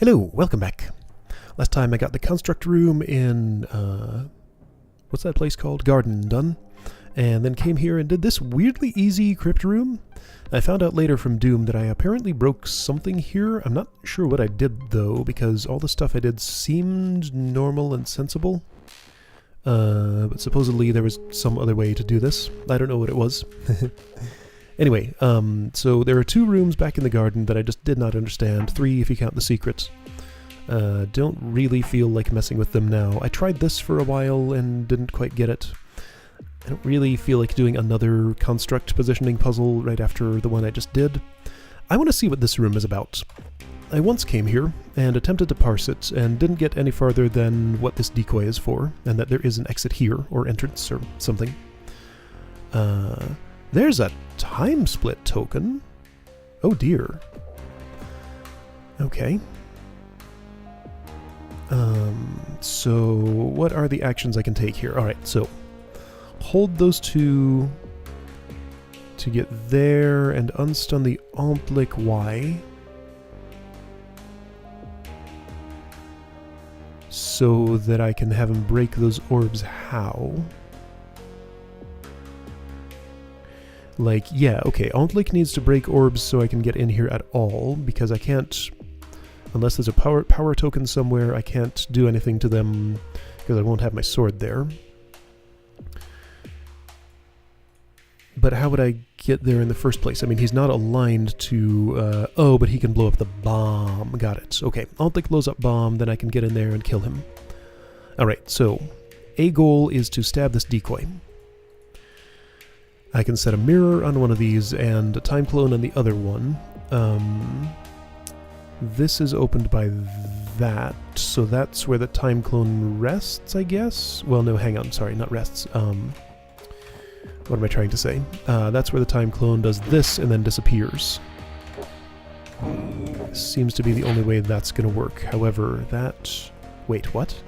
Hello, welcome back. Last time I got the construct room in, what's that place called? Garden done. And then came here and did this weirdly easy crypt room. I found out later from Doom that I apparently broke something here. I'm not sure what I did though, because all the stuff I did seemed normal and sensible. But supposedly there was some other way to do this. I don't know what it was. Anyway, so there are 2 rooms back in the garden that I just did not understand. 3 if you count the secrets. Don't really feel like messing with them now. I tried this for a while and didn't quite get it. I don't really feel like doing another construct positioning puzzle right after the one I just did. I want to see what this room is about. I once came here and attempted to parse it and didn't get any farther than what this decoy is for, and that there is an exit here, or entrance, or something. There's a time split token. Oh dear. Okay. So what are the actions I can take here? Alright, so hold those 2 to get there and unstun the Omplik Y. So that I can have him break those orbs. How? Like, yeah, okay, Omplik needs to break orbs so I can get in here at all, because I can't, unless there's a power token somewhere, I can't do anything to them, because I won't have my sword there. But how would I get there in the first place? I mean, he's not aligned to, oh, but he can blow up the bomb. Got it. Okay, Omplik blows up bomb, then I can get in there and kill him. Alright, so, a goal is to stab this decoy. I can set a mirror on one of these and a time clone on the other one. This is opened by that, so that's where the time clone rests, I guess? Well, no, hang on, sorry, not rests. What am I trying to say? That's where the time clone does this and then disappears. Seems to be the only way that's going to work. However, that... Wait, what?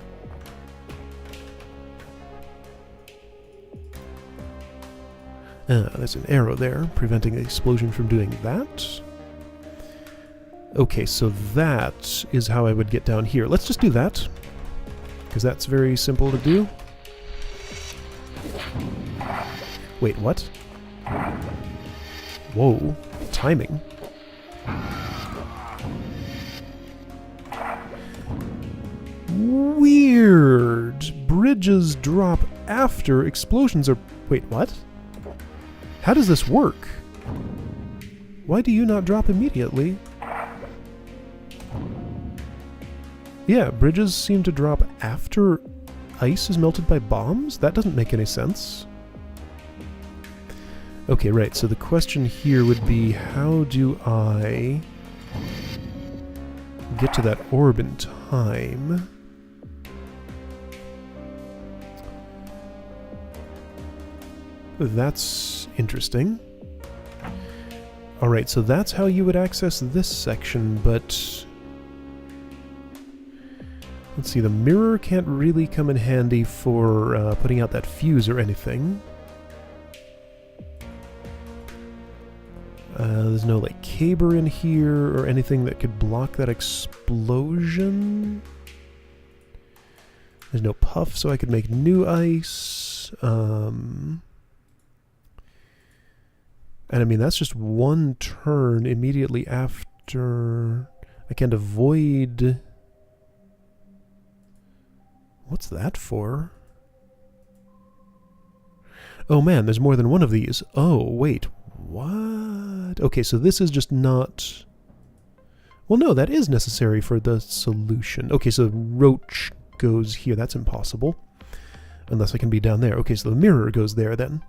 There's an arrow there, preventing the explosion from doing that. Okay, so that is how I would get down here. Let's just do that, because that's very simple to do. Wait, what? Whoa, timing. Weird! Bridges drop after explosions are... Wait, what? How does this work? Why do you not drop immediately? Yeah, bridges seem to drop after ice is melted by bombs? That doesn't make any sense. Okay, right, so the question here would be, how do I get to that orb in time? That's interesting. Alright, so that's how you would access this section, but... Let's see, the mirror can't really come in handy for putting out that fuse or anything. There's no, like, caber in here or anything that could block that explosion. There's no puff, so I could make new ice. And I mean, that's just one turn immediately after... I can't avoid... What's that for? Oh man, there's more than one of these. Oh, wait, what? Okay, so this is just not... Well, no, that is necessary for the solution. Okay, so Roach goes here. That's impossible. Unless I can be down there. Okay, so the mirror goes there then.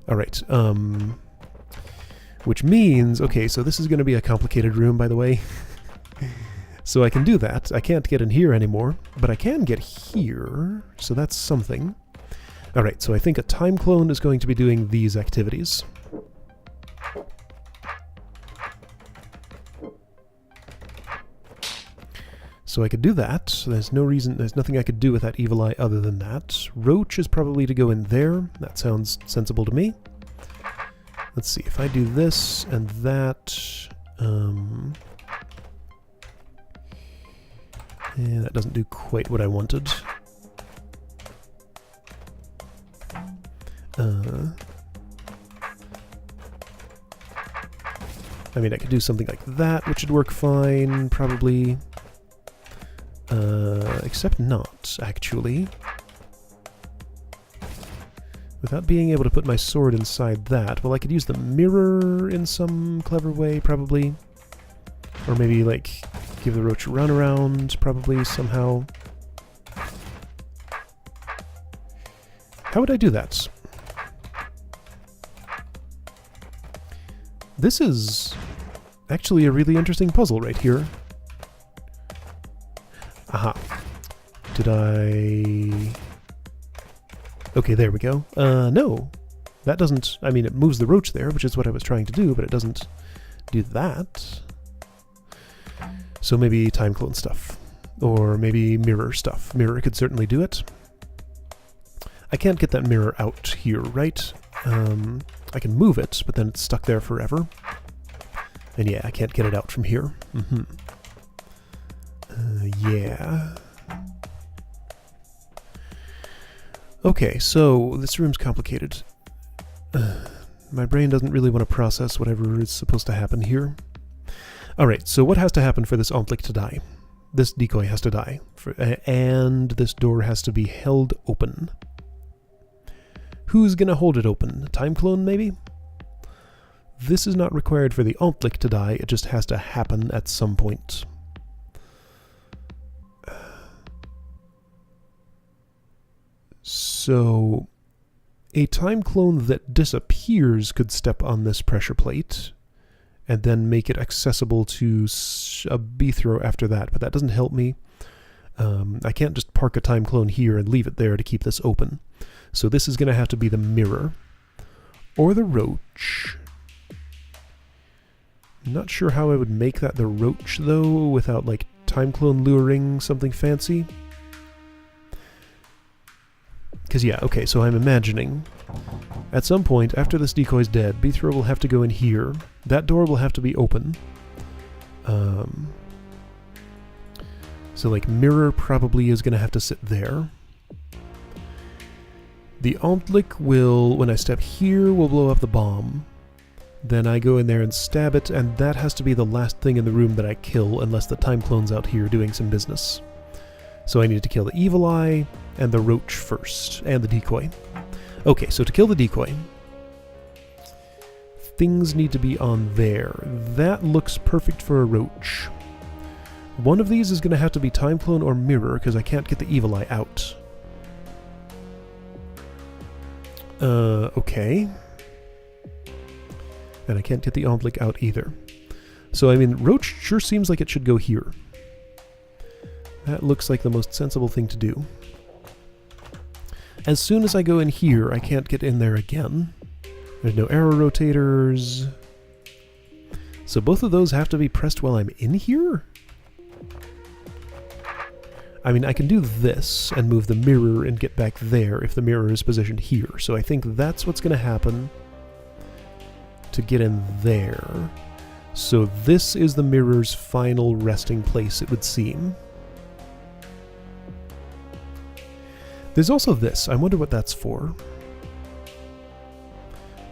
Alright, which means... Okay, so this is going to be a complicated room, by the way. So I can do that. I can't get in here anymore, but I can get here, so that's something. Alright, so I think a time clone is going to be doing these activities. So I could do that. There's no reason, there's nothing I could do with that evil eye other than that. Roach is probably to go in there. That sounds sensible to me. Let's see, if I do this and that... And that doesn't do quite what I wanted. I mean, I could do something like that, which would work fine, probably. Except not, actually. Without being able to put my sword inside that, well, I could use the mirror in some clever way, probably. Or maybe, like, give the roach a runaround, probably, somehow. How would I do that? This is actually a really interesting puzzle right here. Aha. Did I... Okay, there we go. No. That doesn't... I mean, it moves the roach there, which is what I was trying to do, but it doesn't do that. So maybe time clone stuff. Or maybe mirror stuff. Mirror could certainly do it. I can't get that mirror out here, right? I can move it, but then it's stuck there forever. And yeah, I can't get it out from here. Yeah. Okay, so this room's complicated. My brain doesn't really want to process whatever is supposed to happen here. Alright, so what has to happen for this Ontlik to die? This decoy has to die. And this door has to be held open. Who's gonna hold it open? Time clone, maybe? This is not required for the Ontlik to die, it just has to happen at some point. So, a time clone that disappears could step on this pressure plate, and then make it accessible to a B-throw after that, but that doesn't help me. I can't just park a time clone here and leave it there to keep this open. So this is going to have to be the mirror. Or the roach. Not sure how I would make that the roach, though, without, like, time clone luring something fancy. Because, yeah, okay, so I'm imagining at some point, after this decoy's dead, B-throw will have to go in here. That door will have to be open. So, like, mirror probably is going to have to sit there. The Ontlik will, when I step here, will blow up the bomb. Then I go in there and stab it, and that has to be the last thing in the room that I kill, unless the time clone's out here doing some business. So I need to kill the evil eye, and the roach first, and the decoy. Okay, so to kill the decoy, things need to be on there. That looks perfect for a roach. One of these is going to have to be time clone or mirror, because I can't get the evil eye out. Okay. And I can't get the Ontlik out either. So, I mean, roach sure seems like it should go here. That looks like the most sensible thing to do. As soon as I go in here, I can't get in there again. There's no arrow rotators. So both of those have to be pressed while I'm in here? I mean, I can do this and move the mirror and get back there if the mirror is positioned here. So I think that's what's going to happen to get in there. So this is the mirror's final resting place, it would seem. There's also this. I wonder what that's for.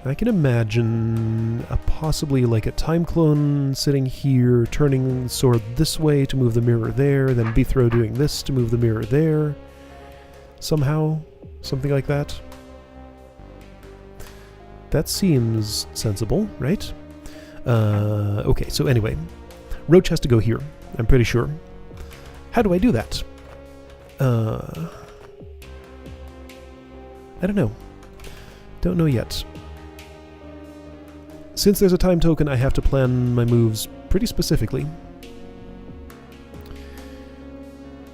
I can imagine possibly like a time clone sitting here, turning the sword this way to move the mirror there, then B-throw doing this to move the mirror there. Somehow. Something like that. That seems sensible, right? Okay, so anyway. Roach has to go here, I'm pretty sure. How do I do that? I don't know. Don't know yet. Since there's a time token, I have to plan my moves pretty specifically.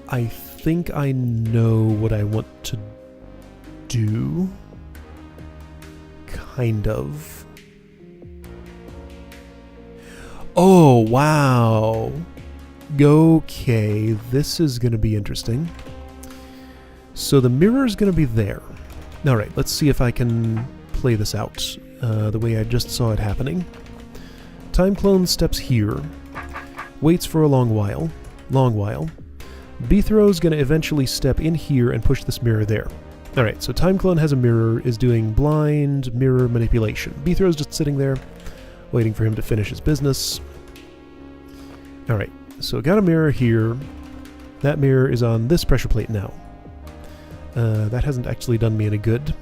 I think I know what I want to do. Kind of. Oh, wow. Okay, this is going to be interesting. So the mirror is going to be there. Alright, let's see if I can play this out the way I just saw it happening. Time clone steps here, waits for a long while, Beethro's going to eventually step in here and push this mirror there. Alright, so Timeclone has a mirror, is doing blind mirror manipulation. Beethro's just sitting there, waiting for him to finish his business. Alright, so got a mirror here. That mirror is on this pressure plate now. That hasn't actually done me any good.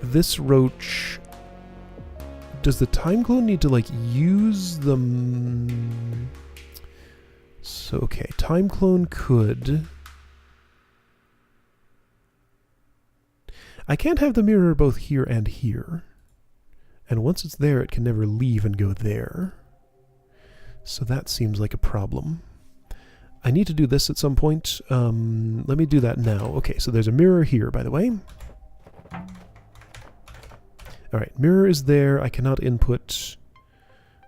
This roach... Does the Timeclone need to, like, use them? So, okay, Timeclone could... I can't have the mirror both here and here. And once it's there, it can never leave and go there. So that seems like a problem. I need to do this at some point. Let me do that now. Okay, so there's a mirror here, by the way. Alright, mirror is there. I cannot input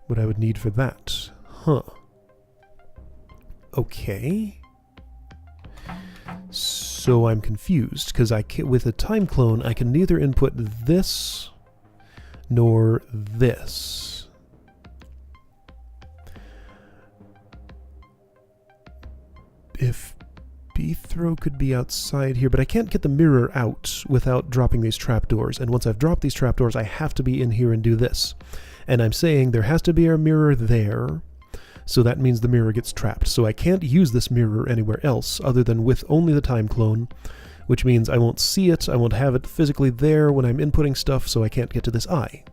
what I would need for that. Huh. Okay. So I'm confused, because with a Timeclone, I can neither input this nor this. If Beethro could be outside here, but I can't get the mirror out without dropping these trapdoors, and once I've dropped these trapdoors, I have to be in here and do this. And I'm saying there has to be a mirror there, so that means the mirror gets trapped. So I can't use this mirror anywhere else other than with only the Timeclone, which means I won't see it, I won't have it physically there when I'm inputting stuff, so I can't get to this eye.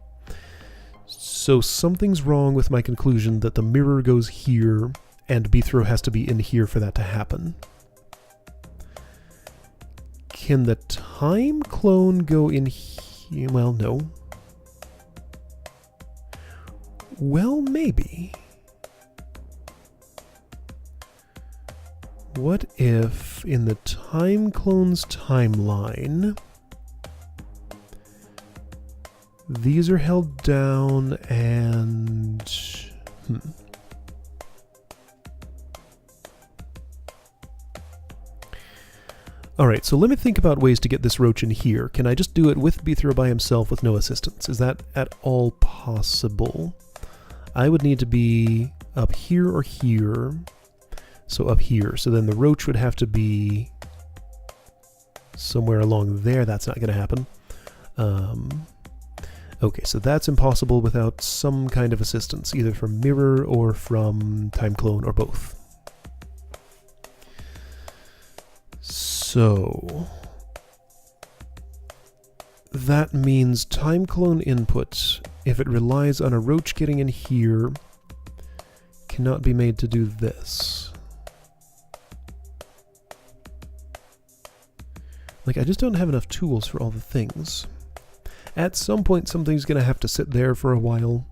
So something's wrong with my conclusion that the mirror goes here, and Beethro has to be in here for that to happen. Can the Timeclone go in here? Well, no. Well, maybe. What if, in the Timeclone's timeline, these are held down and... Alright, so let me think about ways to get this roach in here. Can I just do it with Beethro by himself with no assistance? Is that at all possible? I would need to be up here or here. So up here. So then the roach would have to be somewhere along there. That's not going to happen. Okay, so that's impossible without some kind of assistance, either from mirror or from Timeclone or both. So that means Timeclone input, if it relies on a roach getting in here, cannot be made to do this. Like, I just don't have enough tools for all the things. At some point, something's going to have to sit there for a while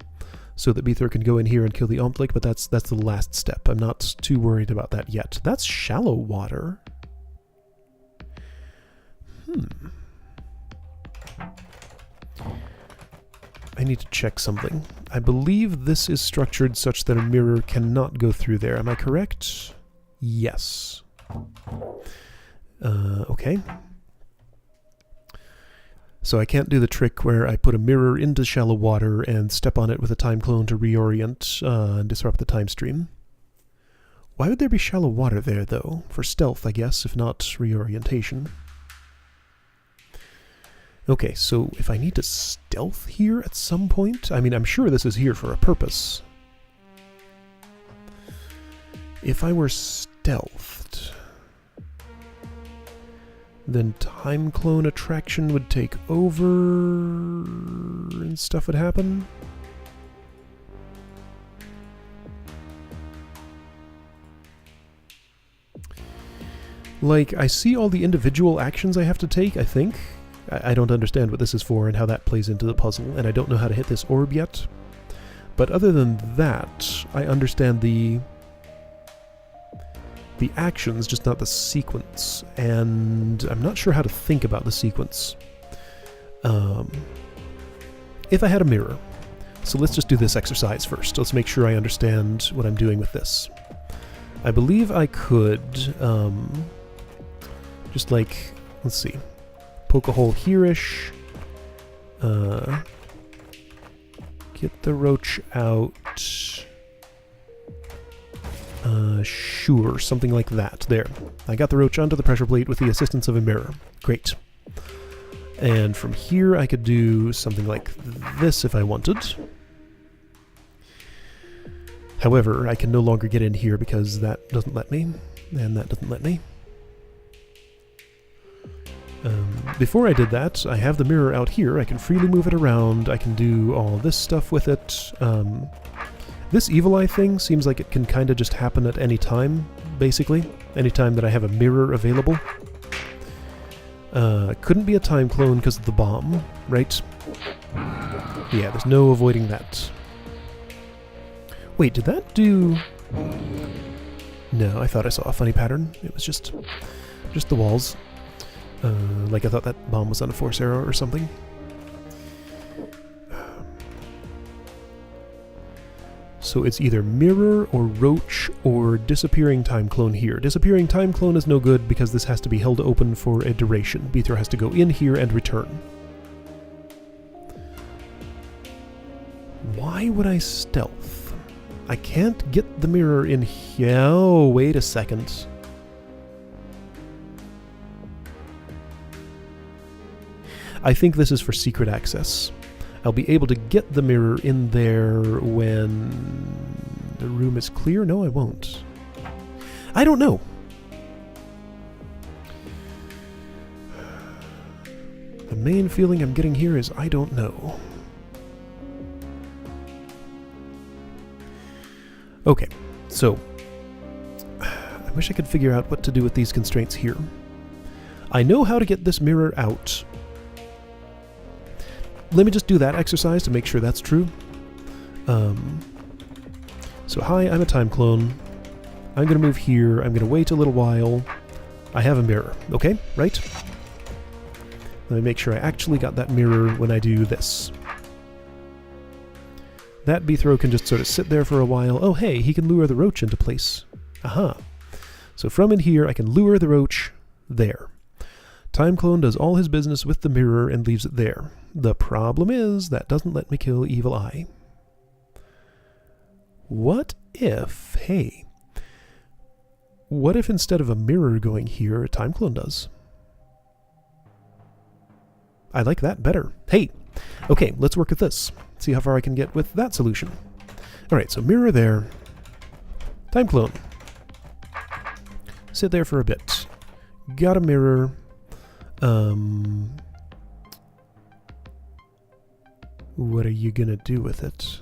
so that Beethro can go in here and kill the Omtlik, but that's the last step. I'm not too worried about that yet. That's shallow water. I need to check something. I believe this is structured such that a mirror cannot go through there. Am I correct? Yes. Okay. So I can't do the trick where I put a mirror into shallow water and step on it with a Timeclone to reorient and disrupt the time stream. Why would there be shallow water there, though? For stealth, I guess, if not reorientation. Okay, so if I need to stealth here at some point... I mean, I'm sure this is here for a purpose. If I were stealthed... then Timeclone attraction would take over... and stuff would happen. Like, I see all the individual actions I have to take, I think. I don't understand what this is for and how that plays into the puzzle, and I don't know how to hit this orb yet. But other than that, I understand the actions, just not the sequence, and I'm not sure how to think about the sequence. If I had a mirror, so let's just do this exercise first. Let's make sure I understand what I'm doing with this. I believe I could, just like, let's see, poke a hole here-ish, get the roach out, Sure, something like that. There. I got the roach onto the pressure plate with the assistance of a mirror. Great. And from here I could do something like this if I wanted. However, I can no longer get in here because that doesn't let me, and that doesn't let me. Before I did that, I have the mirror out here. I can freely move it around. I can do all this stuff with it. This evil eye thing seems like it can kind of just happen at any time, basically. Any time that I have a mirror available. Couldn't be a time clone because of the bomb, right? Yeah, there's no avoiding that. Wait, did that do... No, I thought I saw a funny pattern. It was just the walls. Like I thought that bomb was on a force arrow or something. So it's either mirror or roach or disappearing time clone here. Disappearing time clone is no good because this has to be held open for a duration. Beethro has to go in here and return. Why would I stealth? I can't get the mirror in here. Oh, wait a second. I think this is for secret access. I'll be able to get the mirror in there when the room is clear? No, I won't. I don't know. The main feeling I'm getting here is I don't know. Okay, so I wish I could figure out what to do with these constraints here. I know how to get this mirror out. Let me just do that exercise to make sure that's true. So hi, I'm a time clone. I'm going to move here. I'm going to wait a little while. I have a mirror. Okay, right? Let me make sure I actually got that mirror when I do this. That Beethro can just sort of sit there for a while. Oh, hey, he can lure the roach into place. Aha. So from in here, I can lure the roach there. Time clone does all his business with the mirror and leaves it there. The problem is that doesn't let me kill Evil Eye. What if, hey, what if instead of a mirror going here, a time clone does? I like that better. Hey, okay, let's work with this. See how far I can get with that solution. Alright, so mirror there. Time clone. Sit there for a bit. Got a mirror. What are you gonna do with it?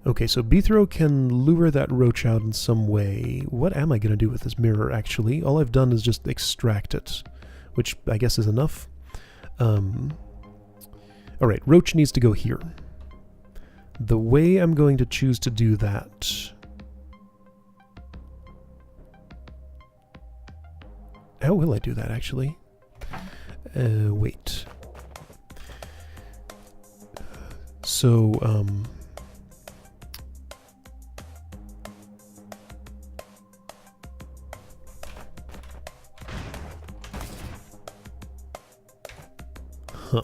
Okay, so Beethro can lure that roach out in some way. What am I gonna do with this mirror, actually? All I've done is just extract it, which I guess is enough. Alright, roach needs to go here. The way I'm going to choose to do that... How will I do that, actually? Wait. So, huh.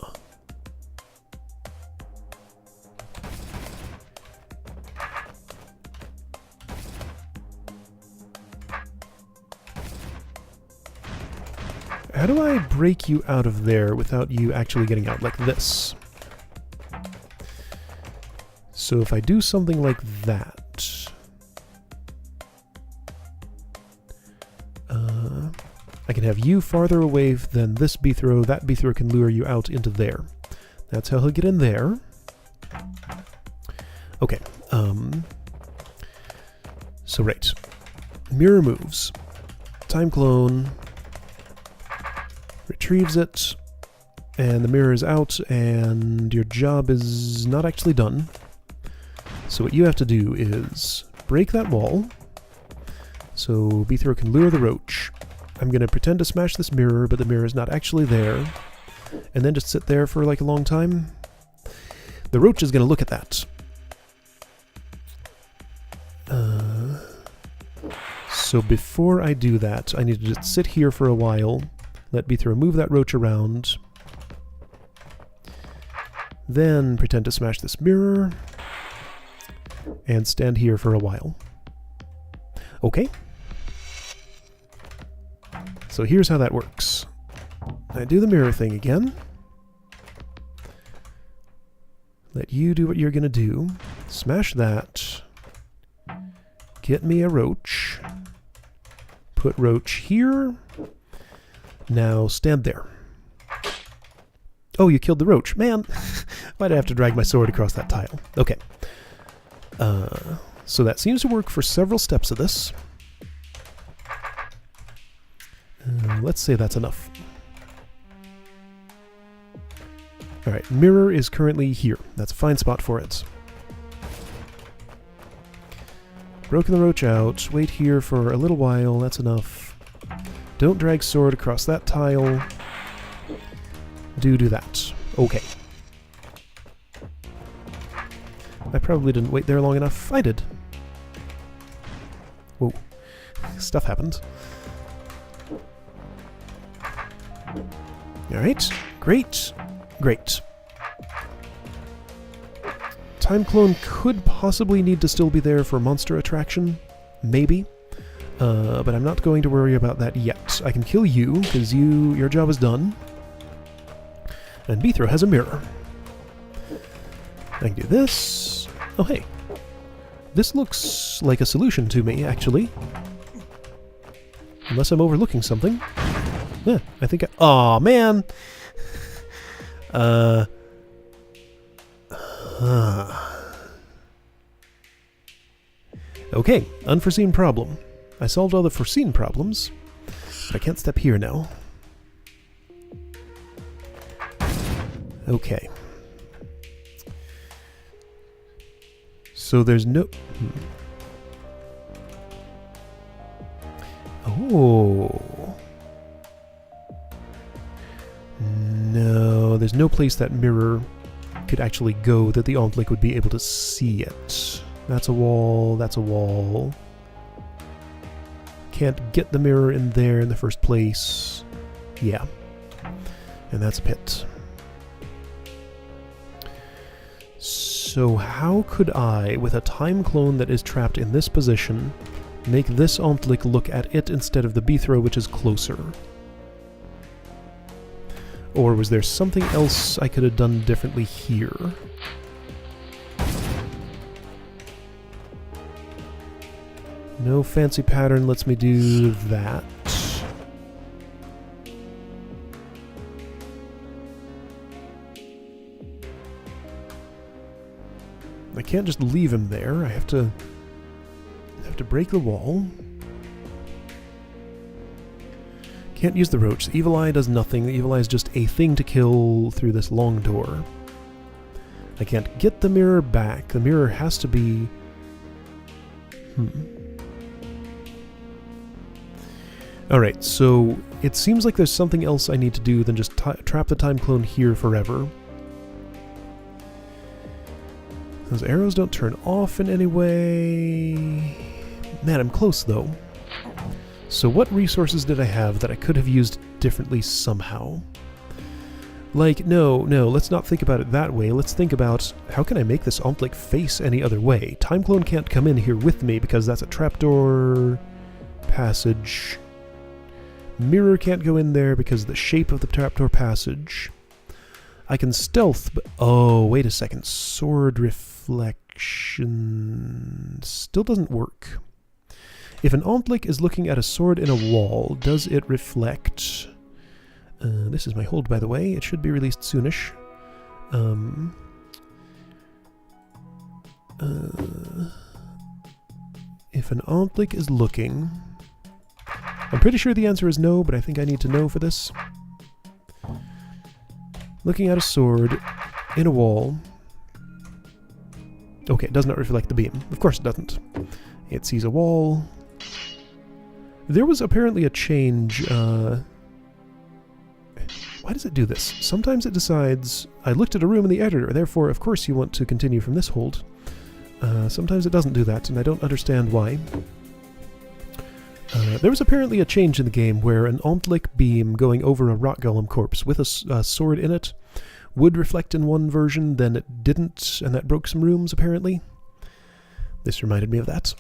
How do I break you out of there without you actually getting out like this? So if I do something like that... I can have you farther away than this Beethro. That Beethro can lure you out into there. That's how he'll get in there. Okay. So right. Mirror moves. Time clone... retrieves it, and the mirror is out, and your job is not actually done. So what you have to do is break that wall, so Beethro can lure the roach. I'm going to pretend to smash this mirror, but the mirror is not actually there, and then just sit there for like a long time. The roach is going to look at that. So before I do that, I need to just sit here for a while. Let Beethro move that roach around. Then pretend to smash this mirror, and stand here for a while. Okay. So here's how that works. I do the mirror thing again. Let you do what you're gonna do. Smash that. Get me a roach. Put roach here. Now stand there. Oh, you killed the roach. Man, why'd I have to drag my sword across that tile? Okay. So that seems to work for several steps of this. Let's say that's enough. Alright, mirror is currently here. That's a fine spot for it. Broken the roach out. Wait here for a little while. That's enough. Don't drag sword across that tile. Do that. Okay. I probably didn't wait there long enough. I did. Whoa. Stuff happened. Alright. Great. Great. Time clone could possibly need to still be there for monster attraction. Maybe. But I'm not going to worry about that yet. I can kill you, because your job is done. And Beethro has a mirror. I can do this. Oh, hey. This looks like a solution to me, actually. Unless I'm overlooking something. Yeah, I think aw, man! Okay, unforeseen problem. I solved all the foreseen problems. I can't step here now. Okay. So there's no... Oh. No, there's no place that mirror could actually go that the Ontlik would be able to see it. That's a wall, that's a wall. Can't get the mirror in there in the first place. Yeah. And that's a pit. So how could I, with a time clone that is trapped in this position, make this Ontlik look at it instead of the Beethro, which is closer? Or was there something else I could have done differently here? No fancy pattern lets me do that. I can't just leave him there. I have to break the wall. Can't use the roach. The evil eye does nothing. The evil eye is just a thing to kill through this long door. I can't get the mirror back. The mirror has to be... Alright, so it seems like there's something else I need to do than just trap the time clone here forever. Those arrows don't turn off in any way. Man, I'm close though. So what resources did I have that I could have used differently somehow? Like, no, let's not think about it that way. Let's think about, how can I make this Ontlik face any other way? Time clone can't come in here with me because that's a trapdoor passage. Mirror can't go in there because of the shape of the trapdoor passage. I can stealth, but... Oh, wait a second. Sword reflection... still doesn't work. If an Ontlik is looking at a sword in a wall, does it reflect... this is my hold, by the way. It should be released soonish. If an Ontlik is looking... I'm pretty sure the answer is no, but I think I need to know for this. Looking at a sword in a wall. Okay, it does not reflect the beam. Of course it doesn't. It sees a wall. There was apparently a change. Why does it do this? Sometimes it decides, I looked at a room in the editor, therefore of course you want to continue from this hold. Sometimes it doesn't do that, and I don't understand why. There was apparently a change in the game where an Ontlik beam going over a rock golem corpse with a sword in it would reflect in one version, then it didn't, and that broke some rooms, apparently. This reminded me of that.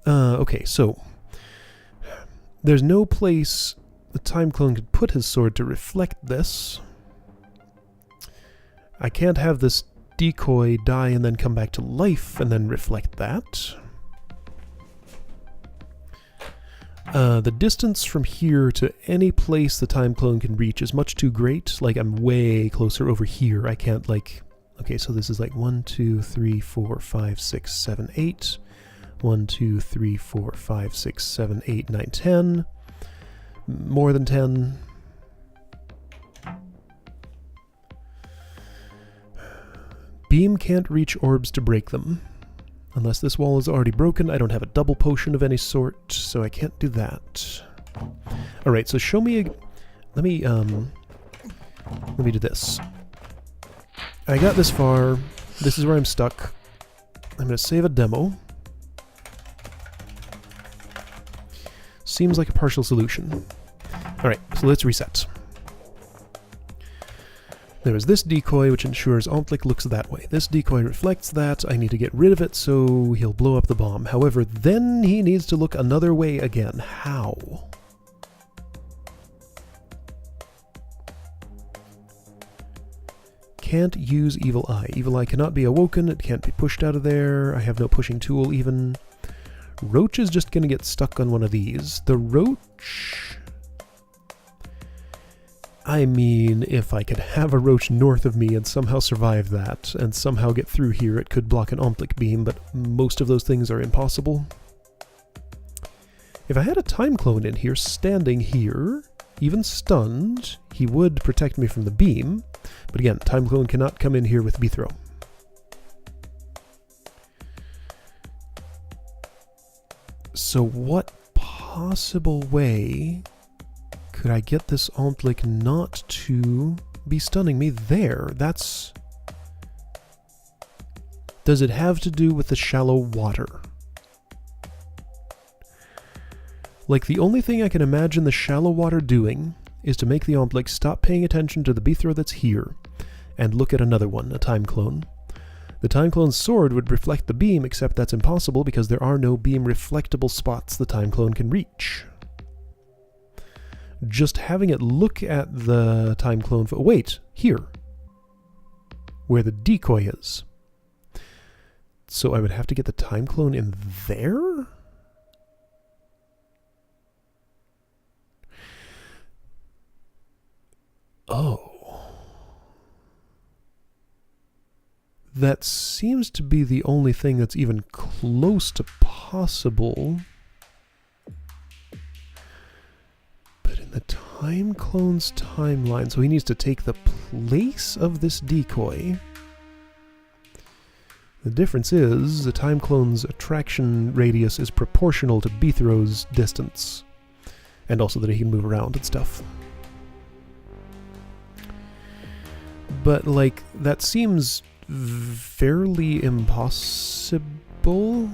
Okay, so there's no place the time clone could put his sword to reflect this. I can't have this decoy die and then come back to life and then reflect that. The distance from here to any place the time clone can reach is much too great. Like, I'm way closer over here. I can't, like... Okay, so this is like 1, 2, 3, 4, 5, 6, 7, 8. 1, 2, 3, 4, 5, 6, 7, 8, 9, 10. More than 10. Beam can't reach orbs to break them. Unless this wall is already broken, I don't have a double potion of any sort, so I can't do that. Alright, so show me let me do this. I got this far. This is where I'm stuck. I'm going to save a demo. Seems like a partial solution. Alright, so let's reset. There is this decoy, which ensures Altlic looks that way. This decoy reflects that. I need to get rid of it so he'll blow up the bomb. However, then he needs to look another way again. How? Can't use Evil Eye. Evil Eye cannot be awoken. It can't be pushed out of there. I have no pushing tool even. Roach is just going to get stuck on one of these. The Roach... I mean, if I could have a Roach north of me and somehow survive that, and somehow get through here, it could block an Omplic beam, but most of those things are impossible. If I had a time clone in here, standing here, even stunned, he would protect me from the beam, but again, time clone cannot come in here with B-throw. So what possible way could I get this Altlic not to be stunning me there? That's... Does it have to do with the shallow water? Like, the only thing I can imagine the shallow water doing is to make the Altlic stop paying attention to the B-throw that's here and look at another one, a time clone. The time clone's sword would reflect the beam, except that's impossible because there are no beam reflectable spots the time clone can reach. Just having it look at the time clone... Wait, here. Where the decoy is. So I would have to get the time clone in there? Oh. That seems to be the only thing that's even close to possible. But in the time clone's timeline, so he needs to take the place of this decoy. The difference is the time clone's attraction radius is proportional to B-throw's distance. And also that he can move around and stuff. But, like, that seems fairly impossible.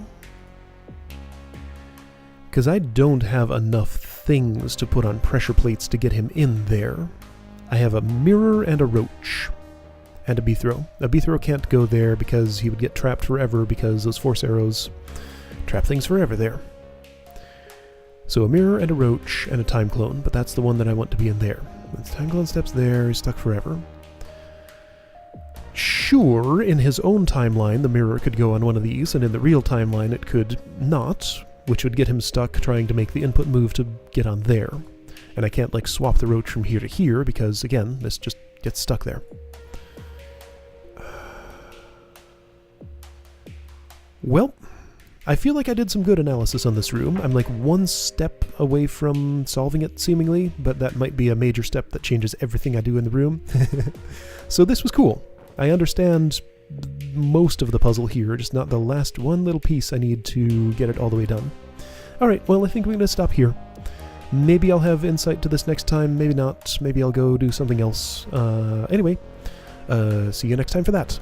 Because I don't have enough things to put on pressure plates to get him in there. I have a mirror and a roach. And a B-throw. A B-throw can't go there because he would get trapped forever because those force arrows trap things forever there. So a mirror and a roach and a time clone, but that's the one that I want to be in there. When the time clone steps there, he's stuck forever. Sure, in his own timeline, the mirror could go on one of these, and in the real timeline it could not, which would get him stuck trying to make the input move to get on there. And I can't, like, swap the roach from here to here, because, again, this just gets stuck there. Well, I feel like I did some good analysis on this room. I'm like one step away from solving it, seemingly, but that might be a major step that changes everything I do in the room. So this was cool. I understand most of the puzzle here, just not the last one little piece I need to get it all the way done. Alright, well, I think we're going to stop here. Maybe I'll have insight to this next time, maybe not. Maybe I'll go do something else. Anyway, see you next time for that.